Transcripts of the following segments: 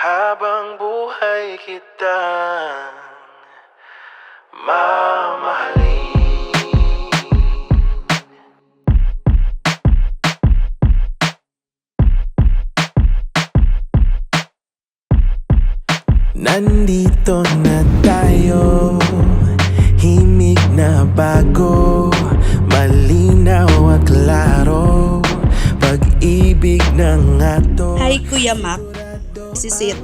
Habang buhay kita mamahalin. Nandito na tayo, himig na bago, malinaw at klaro, pag-ibig ng ato. Hi Kuya Mac, si Sid.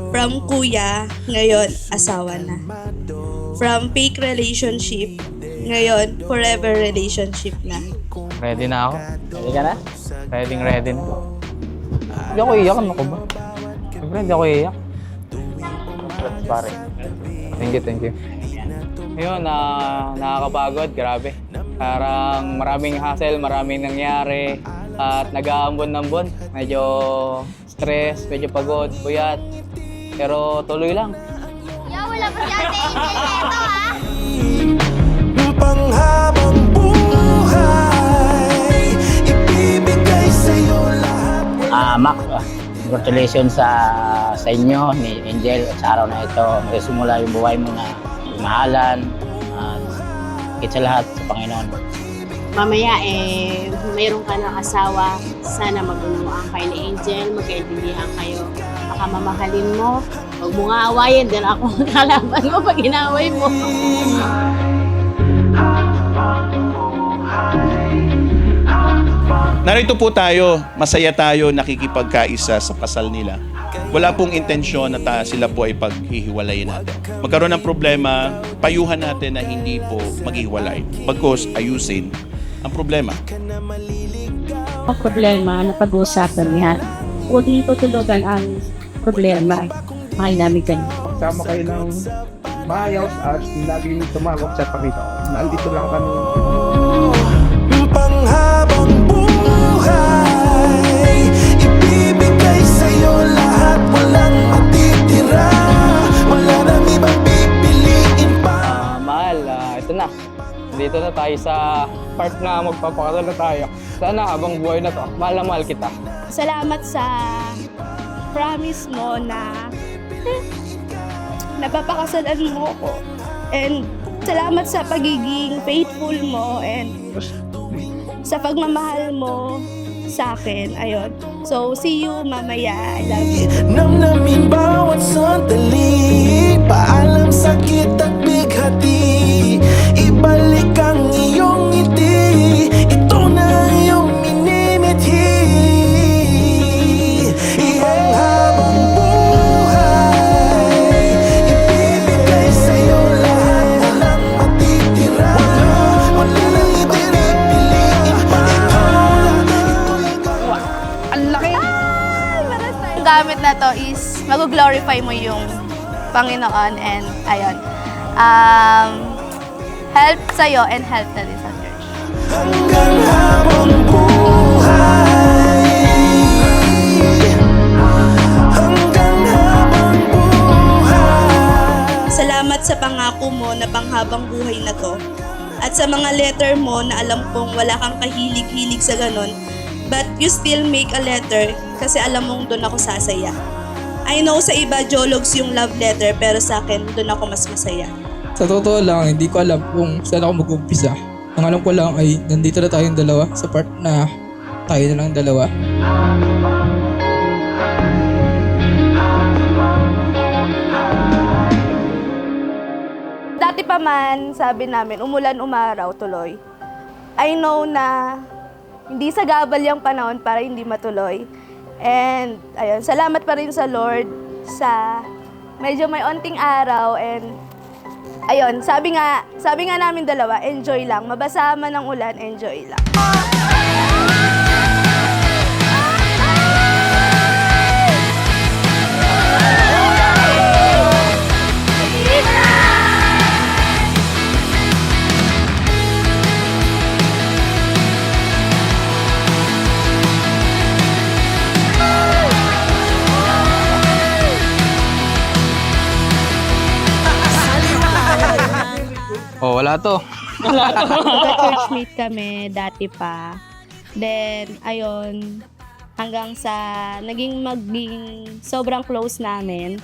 From Kuya, ngayon asawa na. From fake relationship, ngayon forever relationship na. Ready na ako. Ready ka na? Ready na. Hindi ako iyak, ano ko ba? Siyempre, hindi ako iyak. Pare. Thank you. Ayun, nakakapagod, grabe. Parang maraming hassle, maraming nangyari. At nag-aambon-ambon. Medyo stress, medyo pagod, puyat. Pero tuloy lang. Wala pa si Ate Angel neto, ha? Panghabang buhay, ibibigay sa'yo lahat. Mac, congratulations sa inyo ni Angel sa araw na ito. Magsimula yung buhay mo na mahalan at higit sa lahat sa Panginoon. Mamaya mayroon ka ng asawa, sana mag-unawaan kayo ni Angel, magkaintindihan kayo. Baka mamahalin mo, huwag mo nga awayin dahil ako ang kalaban mo pag inaway mo. Narito po tayo, masaya tayo nakikipagkaisa sa kasal nila. Wala pong intensyon na sila po ay paghihiwalayin natin. Magkaroon ng problema, payuhan natin na hindi po maghihiwalay. Bagkus ayusin ang problema. Ang problema na pag-uusapan yan. Huwag niyo tutulugan ang problema. Makinamig kayo. Sama kayo ng maayos at laging tumawag sa Panginoon. Nandito lang kami. Panghabang buhay, ibibigay sa'yo lahat, walang matitira, wala nang ibang pipiliin pa. Mahal, ito na. Dito na tayo sa part na magpapakasal na tayo. Sana habang buhay na to, mahal na mahal kita. Salamat sa promise mo na napapakasalan mo ko. And salamat sa pagiging faithful mo and sa pagmamahal mo sa akin. Ayun. So, see you mamaya. I love you. Namnamin bawat sandali, paalam sakit at bighati, ibalik ang iyong ngiti, ito na iyong minimithi. Panghabang buhay, ibibigay sa'yo lahat, walang matitira, wala nang ibang pipiliin pa. Ang laki! Ang gamit na to is mag-glorify mo yung Panginoon and ayun. Help sa'yo and help na din sa church. Hanggang habang buhay, hanggang habang buhay. Salamat sa pangako mo na panghabang buhay na to. At sa mga letter mo na alam kong wala kang kahilig-hilig sa ganon, but you still make a letter kasi alam mong doon ako sasaya. I know sa iba jologs yung love letter pero sa akin doon ako mas masaya. Sa totoo lang, hindi ko alam kung saan ako mag-umpisa. Ang alam ko lang ay nandito na tayong dalawa sa part na tayo na lang dalawa. Dati pa man, sabi namin, umulan umaraw tuloy. I know na hindi sagabal yung panahon para hindi matuloy. And ayun, salamat pa rin sa Lord sa medyo may onting araw and ayun, sabi nga namin dalawa, enjoy lang. Mabasa man ng ulan, enjoy lang. Oh, wala to. Nagka-churchmate kami dati pa. Then, ayun, hanggang sa naging sobrang close namin.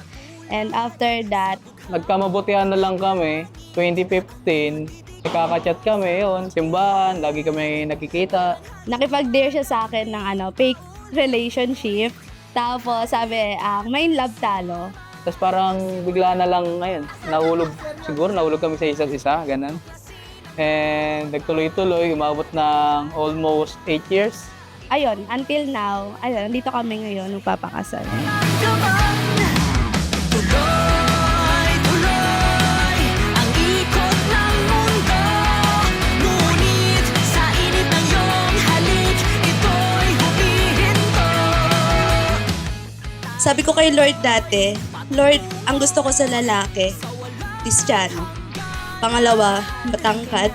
And after that, Nagkamabutihan na lang kami, 2015, nakaka-chat kami, yun, simbahan, lagi kami nakikita. nakipag-dare siya sa akin ng fake relationship. Tapos sabi, may love talo. Tapos parang bigla na lang ngayon, nahulog kami sa isa't isa, ganun. And nagtuloy-tuloy, umabot ng almost 8 years. Ayun, until now, nandito kami ngayon, nagpapakasal. Tuloy-tuloy ang ikot ng mundo. Ngunit sa init ng iyong halik, ito'y humihinto. Sabi ko kay Lord dati, Lord, ang gusto ko sa lalaki, Kristiyano. Pangalawa, matangkad.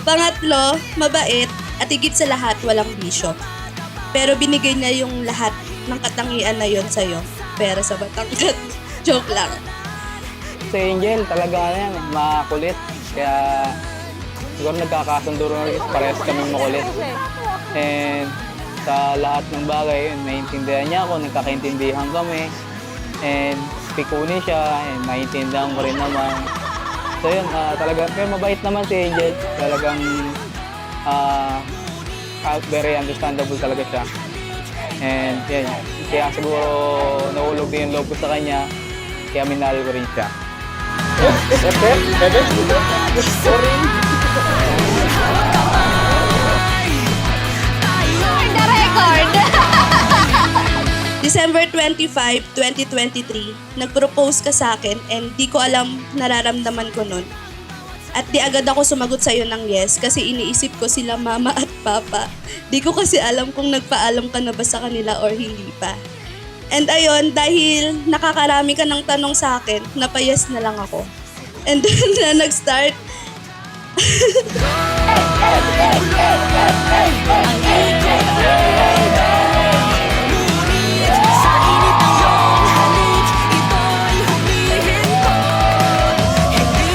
Pangatlo, mabait at higit sa lahat, walang bisyo. Pero binigay niya yung lahat ng katangian na yon sa'yo. Pero sa matangkad, joke lang. Si Angel talaga yan, makulit. Kaya siguro nagkakasundo rin, parehas kami makulit. And sa lahat ng bagay, naiintindihan niya ako, nagkakaintindihan kami. And pikuni siya, and naiintindihan ko rin naman. So yun, talaga, pero mabait naman si Angel. Talagang very understandable talaga siya. And yan, kaya siguro nahulog din yung loob ko sa kanya, kaya minahal ko rin siya. For the record! December 25, 2023, nag-propose ka sa akin and di ko alam nararamdaman ko nun. At di agad ako sumagot sa'yo ng yes kasi iniisip ko sila mama at papa. Di ko kasi alam kung nagpaalam ka na ba sa kanila or hindi pa. And ayun, dahil nakakarami ka ng tanong sa akin, napayas na lang ako. And then na nag-start, Sa init ng iyong halik, ito'y humihinto. Hindi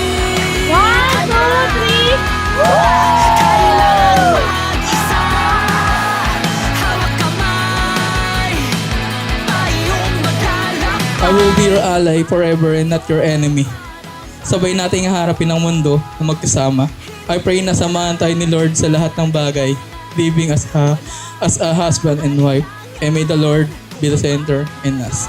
1, 2, 3! kailangan mag-isa. Hawak kamay, tayong maglalakbay. I will be your ally forever and not your enemy. Sabay nating haharapin ang mundo na magkasama. I pray na samahan tayo ni Lord sa lahat ng bagay, living as a husband and wife. And may the Lord be the center in us.